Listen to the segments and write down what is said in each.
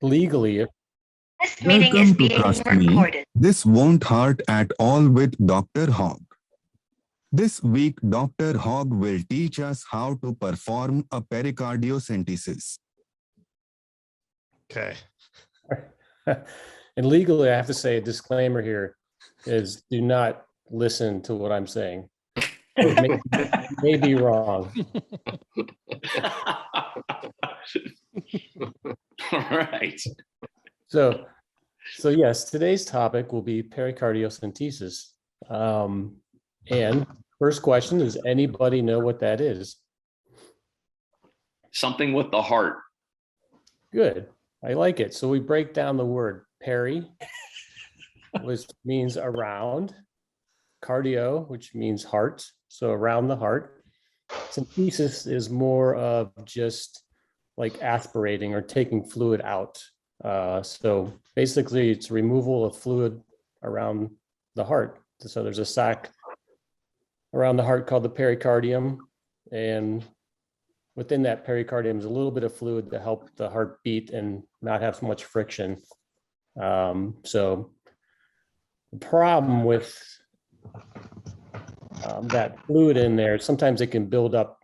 legally, This meeting is being recorded. This won't hurt at all with Dr. Hogg. This week, Dr. Hogg will teach us how to perform a pericardiocentesis. Okay. and legally, I have to say a disclaimer here is do not listen to what I'm saying. It may be wrong. All right. So yes, today's topic will be pericardiocentesis. And first question, does anybody know what that is? Something with the heart. Good. I like it. So we break down the word peri, which means around, cardio, which means heart, so around the heart. Centesis is more of just like aspirating or taking fluid out. So basically it's removal of fluid around the heart. So there's a sac around the heart called the pericardium, and within that pericardium is a little bit of fluid to help the heart beat and not have so much friction. So the problem with that fluid in there, sometimes it can build up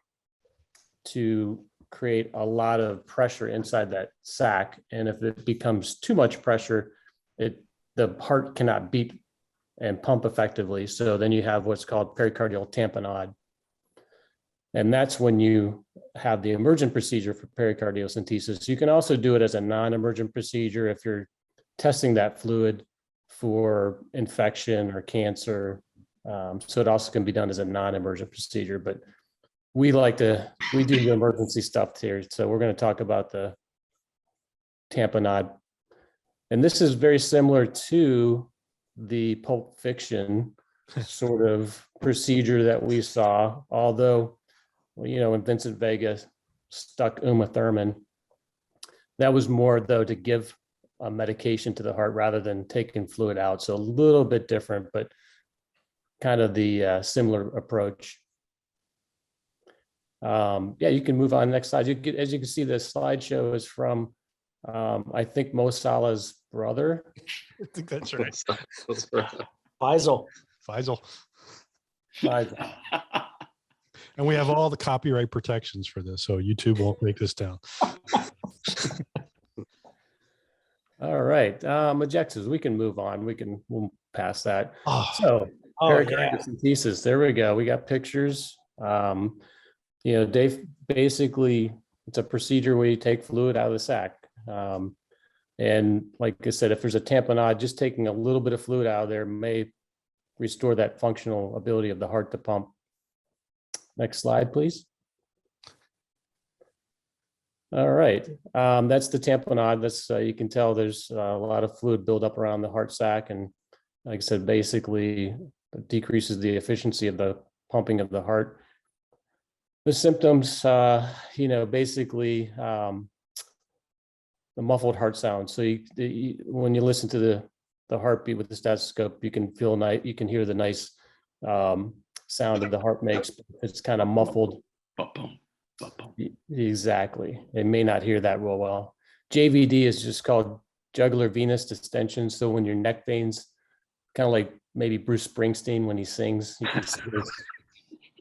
to create a lot of pressure inside that sac. And if it becomes too much pressure, the heart cannot beat and pump effectively. So then you have what's called pericardial tamponade. And that's when you have the emergent procedure for pericardiocentesis. You can also do it as a non-emergent procedure if you're testing that fluid for infection or cancer. So it also can be done as a non-emergent procedure, but we do the emergency stuff here. So we're going to talk about the tamponade. And this is very similar to the Pulp Fiction sort of procedure that we saw, although, when Vincent Vega stuck Uma Thurman, that was more though to give a medication to the heart rather than taking fluid out. So a little bit different, but kind of the similar approach. You can move on next slide. As you can see, the slideshow is from, I think, Mo Salah's brother. I think that's right. Faisal. And we have all the copyright protections for this, so YouTube won't take this down. All right, objectives. We can move on. We'll pass that. Pericardiocentesis. There we go. We got pictures. Dave, basically, it's a procedure where you take fluid out of the sac. And like I said, if there's a tamponade, just taking a little bit of fluid out of there may restore that functional ability of the heart to pump. Next slide, please. All right, that's the tamponade. That's you can tell there's a lot of fluid buildup around the heart sac, and like I said, basically decreases the efficiency of the pumping of the heart. The symptoms, basically the muffled heart sound. So when you listen to the heartbeat with the stethoscope, you can you can hear the nice sound that the heart makes. It's kind of muffled. Exactly. They may not hear that real well. JVD is just called jugular venous distension. So when your neck veins, kind of like maybe Bruce Springsteen when he sings, you can see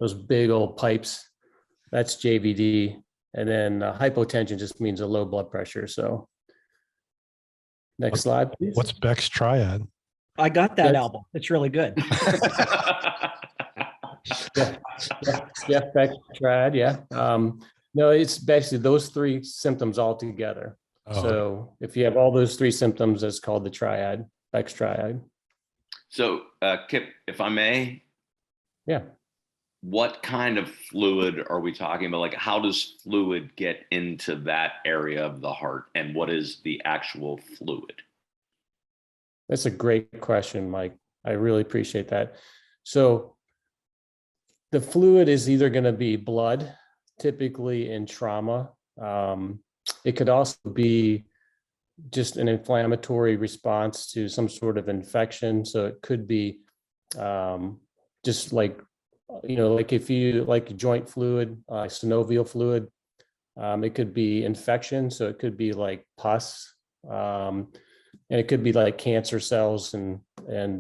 those big old pipes. That's JVD. And then hypotension just means a low blood pressure. So next slide, please. What's Beck's triad? I got that album. It's really good. Beck's triad. Yeah. No, it's basically those three symptoms all together. Oh. So if you have all those three symptoms, that's called the triad, Beck's triad. So Kip, if I may. Yeah. What kind of fluid are we talking about? Like, how does fluid get into that area of the heart, and what is the actual fluid? That's a great question, Mike. I really appreciate that. So the fluid is either going to be blood, typically in trauma. It could also be just an inflammatory response to some sort of infection. So it could be just like, like if you like joint fluid, synovial fluid, it could be infection. So it could be like pus And it could be like cancer cells and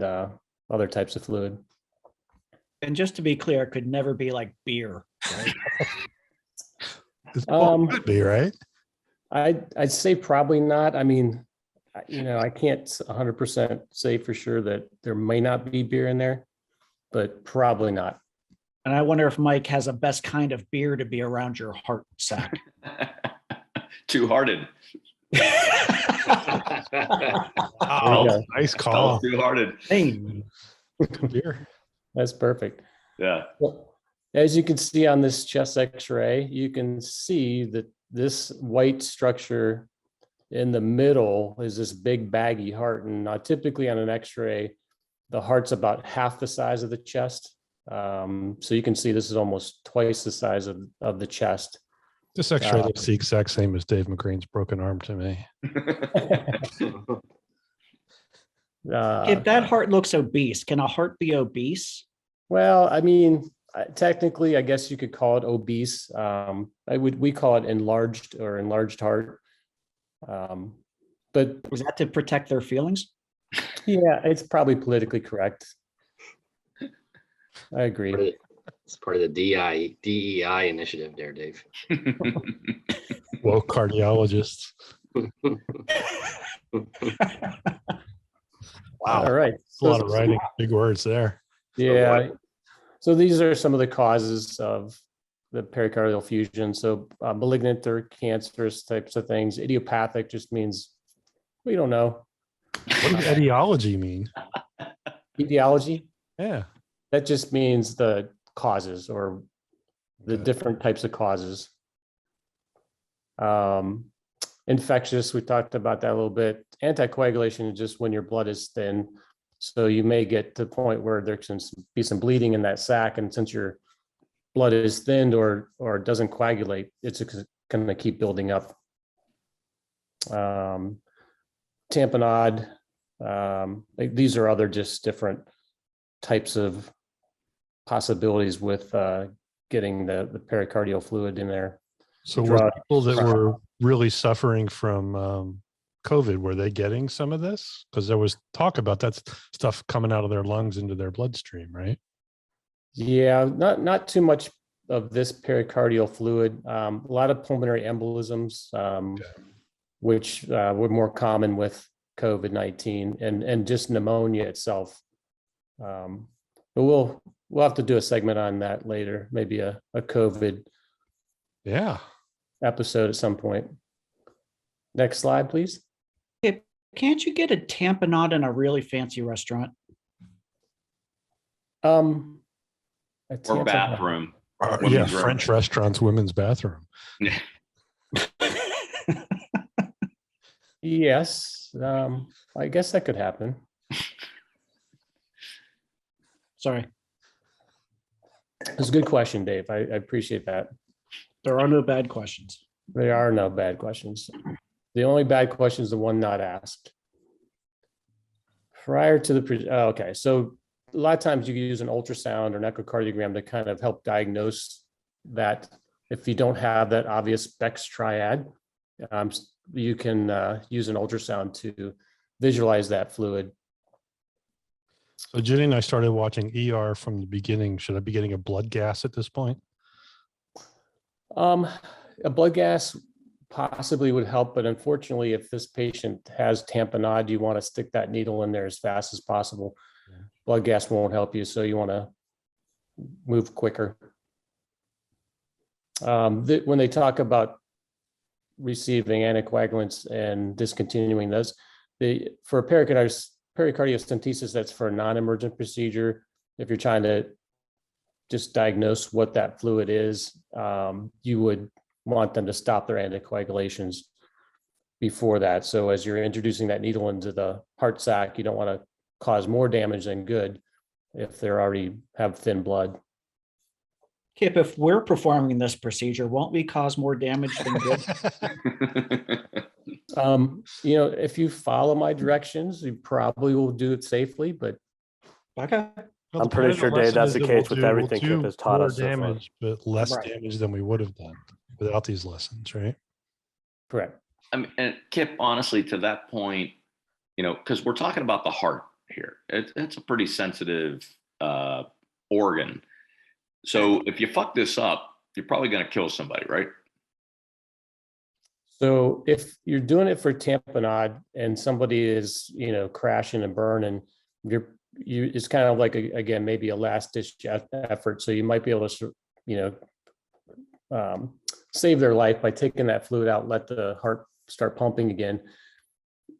other types of fluid. And just to be clear, it could never be like beer, right? Well, it could be, right? I'd say probably not. I mean, I can't 100% say for sure that there may not be beer in there, but probably not. And I wonder if Mike has a best kind of beer to be around your heart sac. Two-hearted. Oh, nice call. Two-hearted. Hey, Good beer. That's perfect. Yeah. Well, as you can see on this chest X-ray, you can see that this white structure in the middle is this big baggy heart. And typically on an X-ray, the heart's about half the size of the chest. So you can see this is almost twice the size of the chest. This X-ray looks the exact same as Dave McGreen's broken arm to me. if that heart looks obese, can a heart be obese? Well, I mean, technically, I guess you could call it obese. We call it enlarged or enlarged heart. But Was that to protect their feelings? yeah, it's probably politically correct. I agree. It's part of the DEI initiative there, Dave. Woke cardiologists. All right. A lot of writing, big words there. Yeah. So these are some of the causes of the pericardial effusion. So malignant or cancerous types of things. Idiopathic just means we don't know. What does etiology mean? Etiology, Yeah. that just means the causes or the different types of causes. Infectious, we talked about that a little bit. Anticoagulation is just when your blood is thin. So you may get to the point where there can be some bleeding in that sac. And since your blood is thinned or doesn't coagulate, it's going to keep building up. Tamponade, these are other just different types of possibilities with getting the pericardial fluid in there. So were people that were really suffering from COVID, were they getting some of this? Because there was talk about that stuff coming out of their lungs into their bloodstream, right? Yeah, not too much of this pericardial fluid. A lot of pulmonary embolisms, which were more common with COVID-19 and just pneumonia itself. But we'll have to do a segment on that later, maybe a COVID episode at some point. Next slide, please. Can't you get a tamponade in a really fancy restaurant? Or bathroom. Yeah, French restaurants, women's bathroom. Yes, I guess that could happen. Sorry, It's a good question, Dave. I appreciate that. there are no bad questions. There are no bad questions. The only bad question is the one not asked. Prior to okay, so a lot of times you can use an ultrasound or an echocardiogram to kind of help diagnose that. If you don't have that obvious Beck's triad, you can use an ultrasound to visualize that fluid. So Jenny and I started watching ER from the beginning. Should I be getting a blood gas at this point? A blood gas possibly would help, but unfortunately, if this patient has tamponade, you want to stick that needle in there as fast as possible. Yeah. Blood gas won't help you, so you want to move quicker. When they talk about receiving anticoagulants and discontinuing those, for pericardiocentesis, that's for a non-emergent procedure. If you're trying to just diagnose what that fluid is, you would want them to stop their anticoagulations before that. So as you're introducing that needle into the heart sac, you don't want to cause more damage than good if they already have thin blood. Kip, if we're performing this procedure, won't we cause more damage than good? If you follow my directions, you probably will do it safely, but Okay. Well, I'm pretty sure, Dave, that's the case with everything Kip has taught us so far. Damage, but less Right. damage than we would have done without these lessons, right? correct. I mean, and Kip, honestly, to that point, because we're talking about the heart here. It's a pretty sensitive organ. So if you fuck this up, you're probably going to kill somebody, right? So if you're doing it for tamponade and somebody is, crashing and burning, it's kind of like, again, maybe a last ditch effort. So you might be able to, save their life by taking that fluid out, let the heart start pumping again.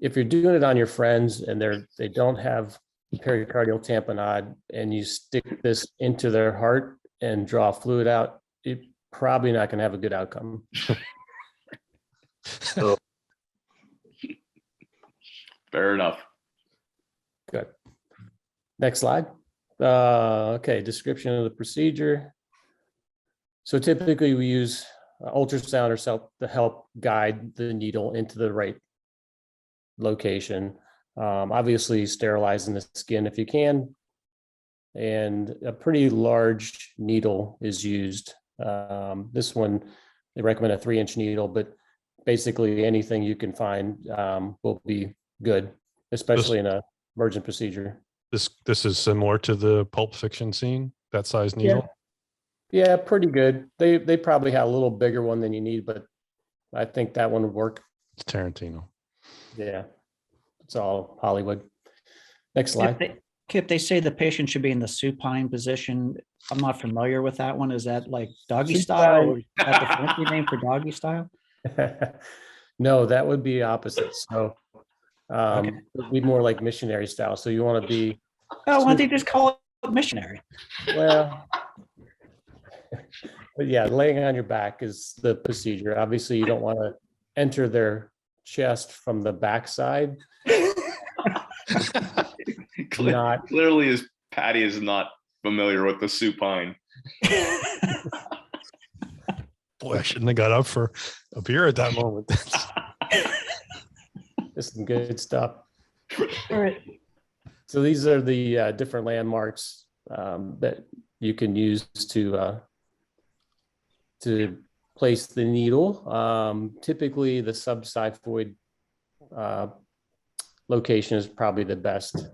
If you're doing it on your friends and they don't have pericardial tamponade and you stick this into their heart and draw fluid out, you're probably not going to have a good outcome. So Fair enough. Good. Next slide. Okay, description of the procedure. So typically we use ultrasound or cell to help guide the needle into the right location. Obviously sterilizing the skin if you can. And a pretty large needle is used. This one, they recommend a 3-inch needle, but basically anything you can find will be good, especially in a emergent procedure. This is similar to the Pulp Fiction scene, that size needle. Yeah, pretty good. They probably have a little bigger one than you need, but I think that one would work. It's Tarantino. Yeah, it's all Hollywood. Next slide. Kip, they say the patient should be in the supine position. I'm not familiar with that one. Is that like doggy style? Or is that the fancy name for doggy style? No, that would be opposite. So Okay. it would be more like missionary style. So you want to be, Oh, why don't they just call it missionary? well, but yeah, laying on your back is the procedure. Obviously, you don't want to enter their chest from the backside. Not Clearly, as Patty is not familiar with the supine. Boy, I shouldn't have got up for a beer at that moment. This is some good stuff. All right. So these are the different landmarks that you can use to place the needle. Typically, the subxiphoid location is probably the best